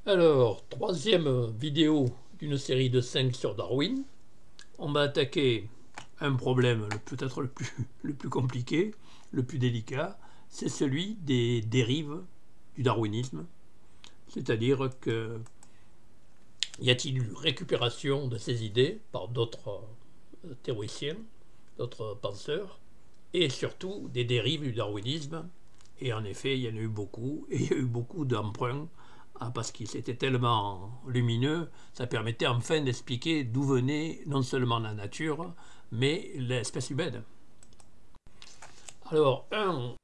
Alors, troisième vidéo d'une série de 5 sur Darwin. On va attaquer un problème peut-être le plus compliqué, le plus délicat, c'est celui des dérives du darwinisme. C'est-à-dire que y a-t-il une récupération de ces idées par d'autres théoriciens, d'autres penseurs, et surtout des dérives du darwinisme. Et en effet, il y en a eu beaucoup, et il y a eu beaucoup d'emprunts parce qu'il c'était tellement lumineux, ça permettait enfin d'expliquer d'où venait non seulement la nature, mais l'espèce humaine. Alors, un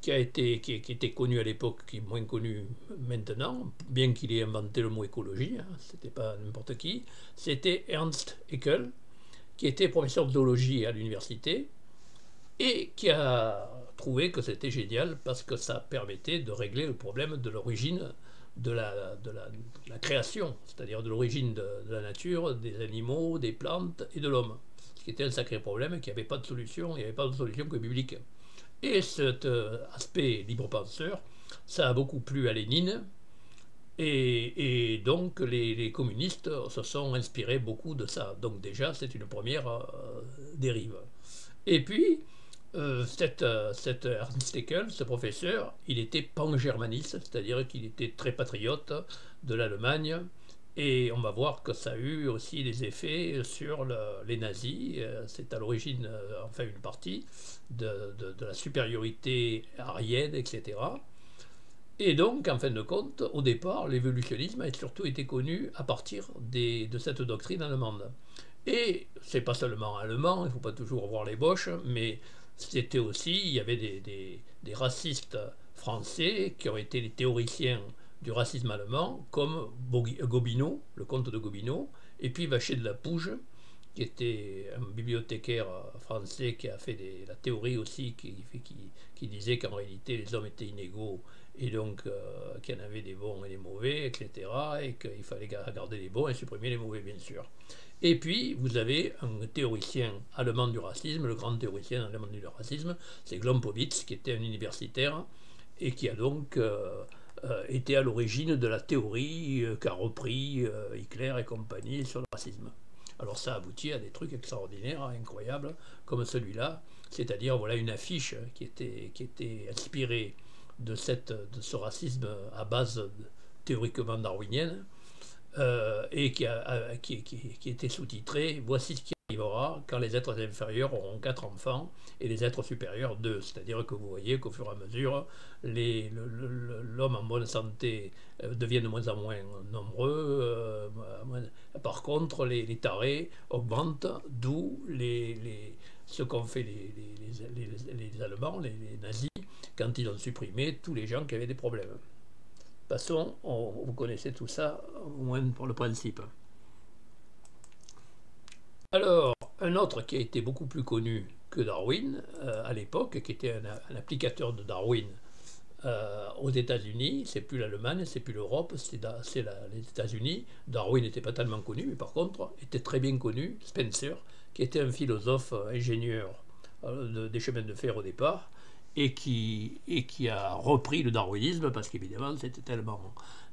qui était connu à l'époque, qui est moins connu maintenant, bien qu'il ait inventé le mot écologie, hein, c'était pas n'importe qui, c'était Ernst Haeckel, qui était professeur de zoologie à l'université, et qui a trouvé que c'était génial parce que ça permettait de régler le problème de l'origine de la création, c'est-à-dire de l'origine de la nature, des animaux, des plantes et de l'homme. Ce qui était un sacré problème, qui n'avait pas de solution, il n'y avait pas de solution que biblique. Et cet aspect libre-penseur, ça a beaucoup plu à Lénine, et donc les communistes se sont inspirés beaucoup de ça. Donc déjà, c'est une première dérive. Et puis, cet Ernst Haeckel, ce professeur, il était pan-germaniste, c'est-à-dire qu'il était très patriote de l'Allemagne, et on va voir que ça a eu aussi des effets sur les nazis. C'est à l'origine, enfin une partie, de la supériorité aryenne, etc. Et donc, en fin de compte, au départ, l'évolutionnisme a surtout été connu à partir de cette doctrine allemande. Et c'est pas seulement allemand, il ne faut pas toujours voir les boches, mais c'était aussi, il y avait des racistes français qui ont été les théoriciens du racisme allemand, comme Gobineau, le comte de Gobineau, et puis Vacher de la Pouge, qui était un bibliothécaire français qui a fait la théorie aussi, qui disait qu'en réalité les hommes étaient inégaux et donc qu'il y en avait des bons et des mauvais, etc. Et qu'il fallait garder les bons et supprimer les mauvais, bien sûr. Et puis, vous avez un théoricien allemand du racisme, le grand théoricien allemand du racisme, c'est Glompowitz, qui était un universitaire et qui a donc été à l'origine de la théorie qu'a repris Hitler et compagnie sur le racisme. Alors ça aboutit à des trucs extraordinaires, incroyables, comme celui-là, c'est-à-dire voilà une affiche qui était inspirée de ce racisme à base théoriquement darwinienne, et qui était sous-titré Voici ce qui arrivera quand les êtres inférieurs auront 4 enfants et les êtres supérieurs 2. C'est-à-dire que vous voyez qu'au fur et à mesure, l'homme en bonne santé devient de moins en moins nombreux. Par contre, les tarés augmentent, d'où ce qu'ont fait les Allemands, les nazis, quand ils ont supprimé tous les gens qui avaient des problèmes. Passons, vous connaissez tout ça, au moins pour le principe. Alors, un autre qui a été beaucoup plus connu que Darwin à l'époque, qui était un applicateur de Darwin aux États-Unis, c'est plus l'Allemagne, c'est plus l'Europe, c'est les États-Unis. Darwin n'était pas tellement connu, mais par contre était très bien connu, Spencer, qui était un philosophe ingénieur des chemins de fer au départ, et qui a repris le darwinisme parce qu'évidemment c'était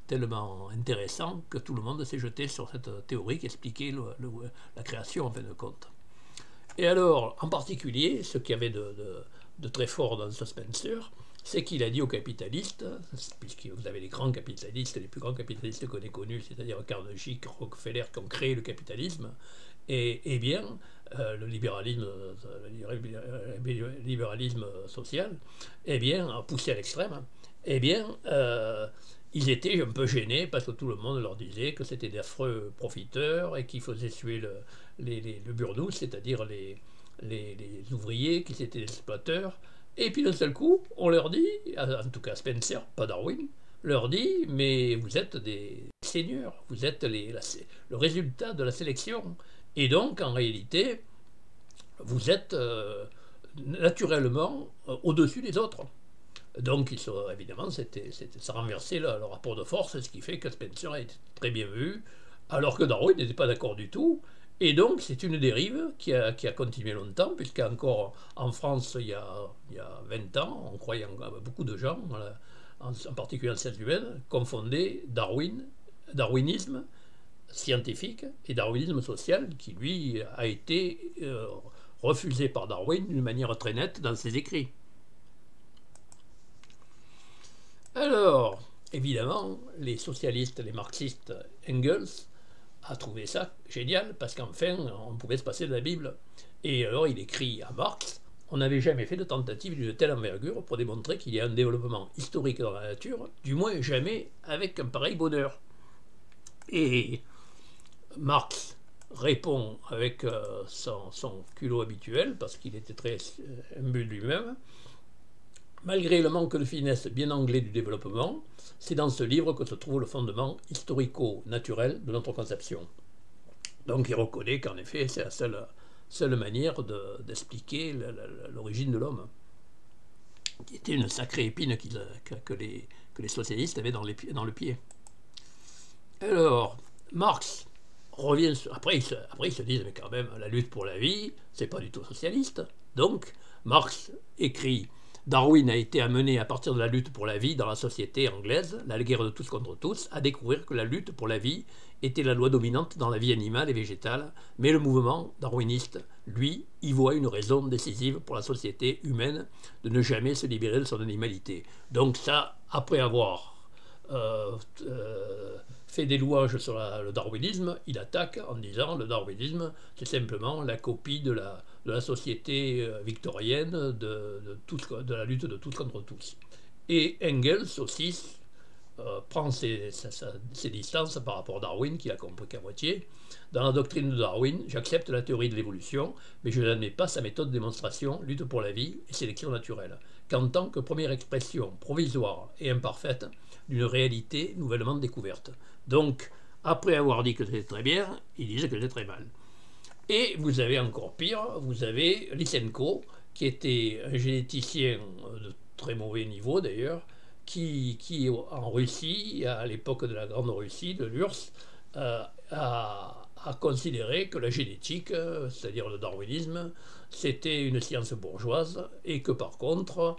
tellement intéressant que tout le monde s'est jeté sur cette théorie qui expliquait la création en fin de compte. Et alors, en particulier, ce qu'il y avait de très fort dans ce Spencer, c'est qu'il a dit aux capitalistes, puisque vous avez les grands capitalistes, les plus grands capitalistes qu'on ait connus, c'est-à-dire Carnegie, Rockefeller, qui ont créé le capitalisme, et bien, le libéralisme social, eh bien, poussé à l'extrême, eh bien, ils étaient un peu gênés parce que tout le monde leur disait que c'était d'affreux profiteurs et qu'ils faisaient suer le burnous, c'est-à-dire les ouvriers, qu'ils étaient des exploiteurs. Et puis d'un seul coup, on leur dit, en tout cas Spencer, pas Darwin, leur dit, mais vous êtes des seigneurs, vous êtes le résultat de la sélection. Et donc, en réalité, vous êtes naturellement au-dessus des autres. Donc, évidemment, ça renversait le rapport de force, ce qui fait que Spencer a été très bien vu, alors que Darwin n'était pas d'accord du tout. Et donc, c'est une dérive qui a continué longtemps, puisqu'encore en France, il y a 20 ans, on croyait beaucoup de gens en particulier en sciences humaines, confondaient darwinisme scientifique et darwinisme social, qui lui a été refusé par Darwin d'une manière très nette dans ses écrits. Alors, évidemment, les socialistes, les marxistes, Engels, a trouvé ça génial parce qu'enfin, on pouvait se passer de la Bible. Et alors, il écrit à Marx: on n'avait jamais fait de tentative d'une telle envergure pour démontrer qu'il y a un développement historique dans la nature, du moins jamais avec un pareil bonheur. Et Marx répond avec son culot habituel, parce qu'il était très imbu de lui-même: malgré le manque de finesse bien anglais du développement, c'est dans ce livre que se trouve le fondement historico-naturel de notre conception. Donc il reconnaît qu'en effet, c'est la seule manière d'expliquer l'origine de l'homme, qui était une sacrée épine que les socialistes avaient dans le pied. Alors, Marx revient, après ils se disent: mais quand même, la lutte pour la vie, c'est pas du tout socialiste. Donc, Marx écrit: Darwin a été amené, à partir de la lutte pour la vie dans la société anglaise, la guerre de tous contre tous, à découvrir que la lutte pour la vie était la loi dominante dans la vie animale et végétale, mais le mouvement darwiniste, lui, y voit une raison décisive pour la société humaine de ne jamais se libérer de son animalité. Donc ça, après avoir fait des louanges sur le darwinisme, il attaque en disant: le darwinisme, c'est simplement la copie de la société victorienne, de la lutte de tous contre tous. Et Engels aussi prend ses distances par rapport à Darwin, qu'il a compris qu'à moitié. Dans la doctrine de Darwin, j'accepte la théorie de l'évolution, mais je n'admets pas sa méthode de démonstration, lutte pour la vie et sélection naturelle, qu'en tant que première expression provisoire et imparfaite d'une réalité nouvellement découverte. Donc, après avoir dit que c'était très bien, ils disent que c'était très mal. Et vous avez encore pire, vous avez Lysenko, qui était un généticien de très mauvais niveau d'ailleurs, qui en Russie, à l'époque de la Grande Russie, de l'URSS, a considéré que la génétique, c'est-à-dire le darwinisme, c'était une science bourgeoise, et que par contre,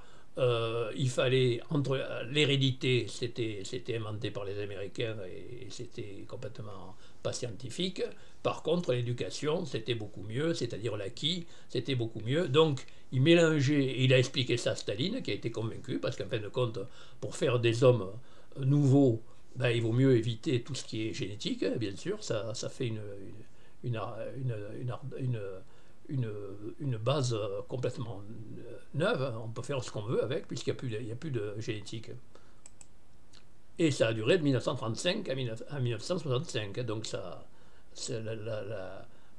il fallait, entre l'hérédité, c'était inventé par les Américains et c'était complètement pas scientifique. Par contre, l'éducation, c'était beaucoup mieux, c'est-à-dire l'acquis, c'était beaucoup mieux. Donc, il mélangeait, il a expliqué ça à Staline, qui a été convaincu, parce qu'en fin de compte, pour faire des hommes nouveaux, ben, il vaut mieux éviter tout ce qui est génétique, bien sûr, ça fait une base complètement neuve, on peut faire ce qu'on veut avec, puisqu'il n'y a plus de génétique. Et ça a duré de 1935 à 1965, donc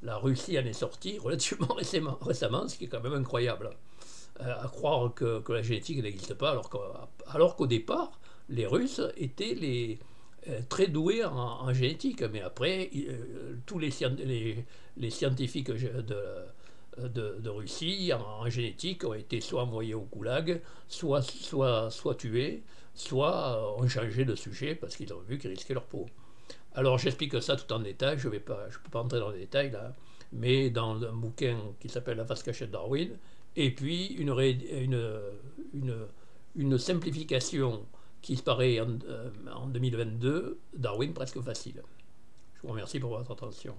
la Russie en est sortie relativement récemment, ce qui est quand même incroyable. À croire que la génétique n'existe pas, alors qu'au départ, les Russes étaient très doués en génétique, mais après, tous les scientifiques de Russie en génétique ont été soit envoyés au goulag, soit tués, soit ont changé de sujet parce qu'ils ont vu qu'ils risquaient leur peau. Alors j'explique ça tout en détail, je ne peux pas entrer dans les détails là, mais dans un bouquin qui s'appelle La face cachée de Darwin, et puis une simplification qui paraît en 2022, Darwin presque facile. Je vous remercie pour votre attention.